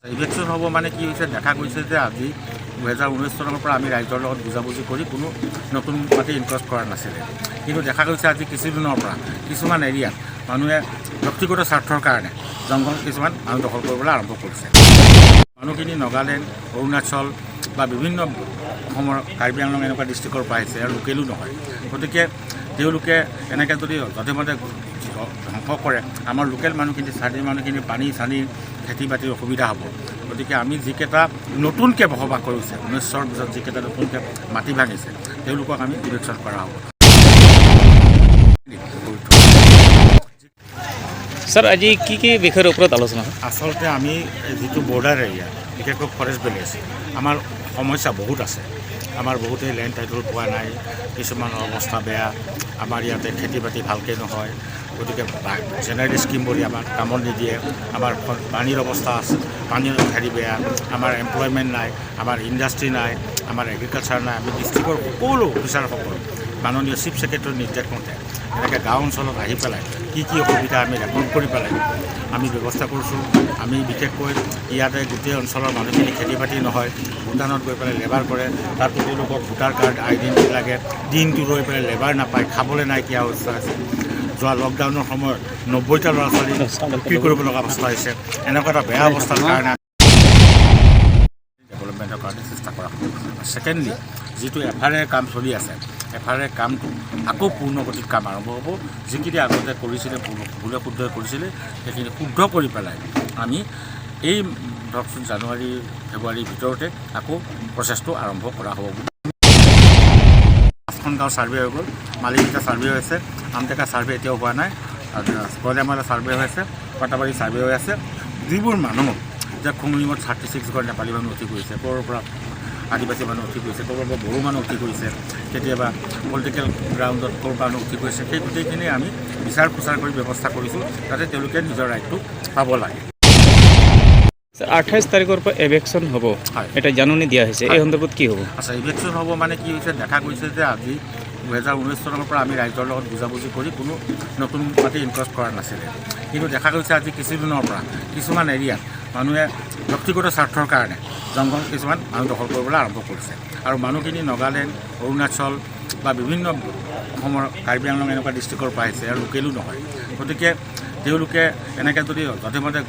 Election হ'ব মানে কি হৈছে দেখা গৈছে যে আজি 2019 চনৰ পৰা আমি ৰাইজৰ লগত বুজাবুজি কৰি কোনো নতুন মাটি ইনভেষ্ট কৰা নাছিলে, কিন্তু দেখা গৈছে আজি কিছুদিনৰ পৰা কিছুমান এৰিয়াত মানুহে ব্যক্তিগত স্বাৰ্থৰ কাৰণে জংঘল কিছুমান মানুহ দখল কৰিবলৈ আৰম্ভ কৰিছে। মানুহখিনি নাগালেণ্ড, অৰুণাচল বা বিভিন্ন অসমৰ কাৰ্বি আংলং এনেকুৱা ডিষ্ট্ৰিক্টৰ পৰা আহিছে আৰু লোকেলো নহয়। গতিকে তেওঁলোকে এনেকৈ যদি যধে মধে ধ্বংস কৰে আমাৰ লোকেল মানুহখিনি স্থানীয় মানুহখিনি পানী চানী খেতি বাতিৰ অসুবিধা হ'ব। গতিকে আমি যিকেইটা নতুনকৈ বসবাস কৰিছে 19ৰ পিছত যিকেইটা নতুনকৈ মাটি ভাঙিছে তেওঁলোকক আমি ইলেকশ্যন কৰা হ'ব। স্যাৰ আজি কি বিষয়েৰ ওপৰত আলোচনা হয়? আচলতে আমি যিটো বৰ্ডাৰ এৰিয়া বিশেষকৈ ফৰেষ্ট ভিলেজ আমাৰ সমস্যা বহুত আছে। আমাৰ বহুতেই লেণ্ড টাইটল পোৱা নাই, কিছুমানৰ অৱস্থা বেয়া, আমাৰ ইয়াতে খেতি বাতি ভালকৈ নহয়। গতিকে জেনেৰেল স্কিমবোৰ আমাক কামত নিদিয়ে, আমাৰ পানীৰ অৱস্থা আছে, পানীৰ বেয়া, আমাৰ এমপ্লয়মেণ্ট নাই, আমাৰ ইণ্ডাষ্ট্ৰী নাই, আমাৰ এগ্ৰিকালচাৰ নাই। আমি ডিষ্ট্ৰিক্টৰ সকলো অফিচাৰসকল মাননীয় চিফ ছেক্ৰেটাৰীৰ নিৰ্দেশ মতে এনেকৈ গাঁও অঞ্চলত আহি পেলাই কি অসুবিধা আমি ৰেকৰ্ড কৰি পেলাই আমি ব্যৱস্থা কৰিছোঁ। আমি বিশেষকৈ ইয়াতে গোটেই অঞ্চলৰ মানুহখিনি খেতি বাতি নহয়, ভূটানত গৈ পেলাই লেবাৰ কৰে, তাতো তেওঁলোকক ভোটাৰ কাৰ্ড আইডেণ্টি লাগে, দিনটো ৰৈ পেলাই লেবাৰ নাপায়, খাবলৈ নাইকিয়া অৱস্থা আছে। যোৱা লকডাউনৰ সময়ত 90টা ল'ৰা ছোৱালী বিক্ৰী কৰিব লগা অৱস্থা হৈছে। এনেকুৱা এটা বেয়া অৱস্থাৰ কাৰণে ডেভেলপমেণ্টৰ কাৰণে চেষ্টা কৰা হ'ব। ছেকেণ্ডলি যিটো FRA কাম চলি আছে, FRA কামটো আকৌ পূৰ্ণগতিত কাম আৰম্ভ হ'ব। যিখিনি আগতে কৰিছিলে ভুলে শুদ্ধ কৰিছিলে সেইখিনি শুদ্ধ কৰি পেলাই আমি এই ধৰকচোন জানুৱাৰী ফেব্ৰুৱাৰীৰ ভিতৰতে আকৌ প্ৰচেছটো আৰম্ভ কৰা হ'ব। 5খন গাঁও ছাৰ্ভে হৈ গ'ল, মালিকীটা ছাৰ্ভে হৈছে, আমটেকা ছাৰ্ভে এতিয়াও হোৱা নাই, গলেমালা ছাৰ্ভে হৈ আছে, পাটাবাৰী ছাৰ্ভে হৈ আছে। যিবোৰ মানুহ যে খুমৰিঙত 36 ঘৰ নেপালী মানুহ উঠি কৰিছে, ক'ৰ পৰা আদিবাসী মানুহ উঠি কৰিছে, ক'ৰ পৰা বড়ো মানুহ উঠি কৰিছে, কেতিয়াবা পলিটিকেল গ্ৰাউণ্ডত ক'ৰ মানুহ উঠি কৰিছে, সেই গোটেইখিনি আমি বিচাৰ খোচাৰ কৰি ব্যৱস্থা কৰিছোঁ যাতে তেওঁলোকে নিজৰ ৰাইটটো পাব লাগে। 28 তাৰিখৰ পৰা ইলেকশ্যন হ'ব, এটা জাননী দিয়া হৈছে, এই সন্দৰ্ভত কি হ'ব? আচ্ছা, ইলেকশ্যন হ'ব মানে কি হৈছে দেখা গৈছে যে আজি 2019 চনৰ পৰা আমি ৰাইজৰ লগত বুজাবুজি কৰি কোনো নতুন মাটি ইনভেষ্ট কৰা নাছিলে, কিন্তু দেখা গৈছে আজি কিছুদিনৰ পৰা কিছুমান এৰিয়াত মানুহে ব্যক্তিগত স্বাৰ্থৰ কাৰণে জংঘল কিছুমান মানুহ দখল কৰিবলৈ আৰম্ভ কৰিছে। আৰু মানুহখিনি নাগালেণ্ড, অৰুণাচল বা বিভিন্ন অসমৰ কাৰ্বি আংলং এনেকুৱা ডিষ্ট্ৰিক্টৰ পৰা আহিছে আৰু লোকেলো নহয়। গতিকে তেওঁলোকে এনেকৈ যদি যধে মধে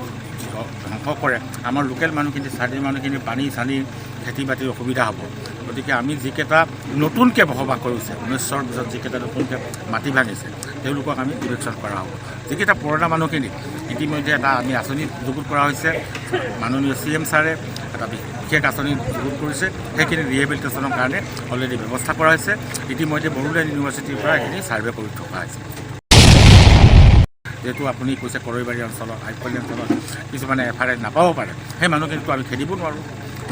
ধ্বংস কৰে আমাৰ লোকেল মানুহখিনি স্থানীয় মানুহখিনি পানী চানী খেতি বাতিৰ অসুবিধা হ'ব। গতিকে আমি যিকেইটা নতুনকৈ বসবাস কৰিছে 19ৰ পিছত যিকেইটা নতুনকৈ মাটি ভাঙিছে তেওঁলোকক আমি ইলেকশ্যন কৰা হ'ব। যিকেইটা পুৰণা মানুহখিনি ইতিমধ্যে এটা আমি আঁচনি যুগুত কৰা হৈছে, মাননীয় CM ছাৰে এটা বিশেষ আঁচনি যুগুত কৰিছে, সেইখিনি ৰিহেবিলিটেশ্যনৰ কাৰণে অলৰেডি ব্যৱস্থা কৰা হৈছে। ইতিমধ্যে বড়োলেণ্ড ইউনিভাৰ্চিটিৰ পৰা এইখিনি ছাৰ্ভে কৰি থকা হৈছে। যিহেতু আপুনি কৈছে কৰৈবাৰী অঞ্চলত, আইপল্লী অঞ্চলত কিছুমানে FRA নাপাব পাৰে, সেই মানুহখিনিতো আমি খেদিব নোৱাৰোঁ।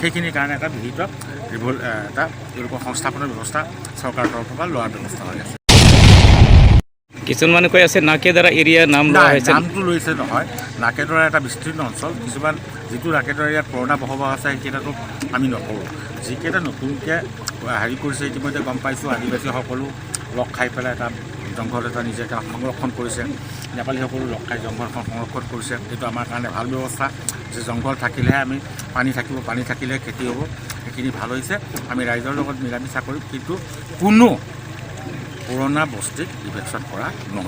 সেইখিনিৰ কাৰণে এটা বিহিত এটা তেওঁলোকৰ সংস্থাপনৰ ব্যৱস্থা চৰকাৰৰ তৰফৰ পৰা লোৱাৰ ব্যৱস্থা হৈ আছে। কিছুমান মানুহ কৈ আছে নাকেদাৰা এৰিয়াৰ নাম লোৱা হৈছে। নামটো লৈছে নহয়, নাকেদৰা এটা বিস্তীৰ্ণ অঞ্চল, কিছুমান যিটো নাকেদৰা এৰিয়াত পুৰণা বসবাস আছে সেইকেইটাতো আমি নকৰোঁ। যিকেইটা নতুনকৈ কৰিছে ইতিমধ্যে গম পাইছোঁ, আদিবাসীসকলো লগ খাই পেলাই এটা জংঘল এটা নিজে সংৰক্ষণ কৰিছে, নেপালীসকলো লগ খাই জংঘলখন সংৰক্ষণ কৰিছে। এইটো আমাৰ কাৰণে ভাল ব্যৱস্থা যে জংঘল থাকিলেহে আমি পানী থাকিব, পানী থাকিলেহে খেতি হ'ব। সেইখিনি ভাল হৈছে। আমি ৰাইজৰ লগত মিলা মিছা কৰিম, কিন্তু কোনো পুৰণা বস্তিক ইলেকশ্যন কৰা নহ'ব।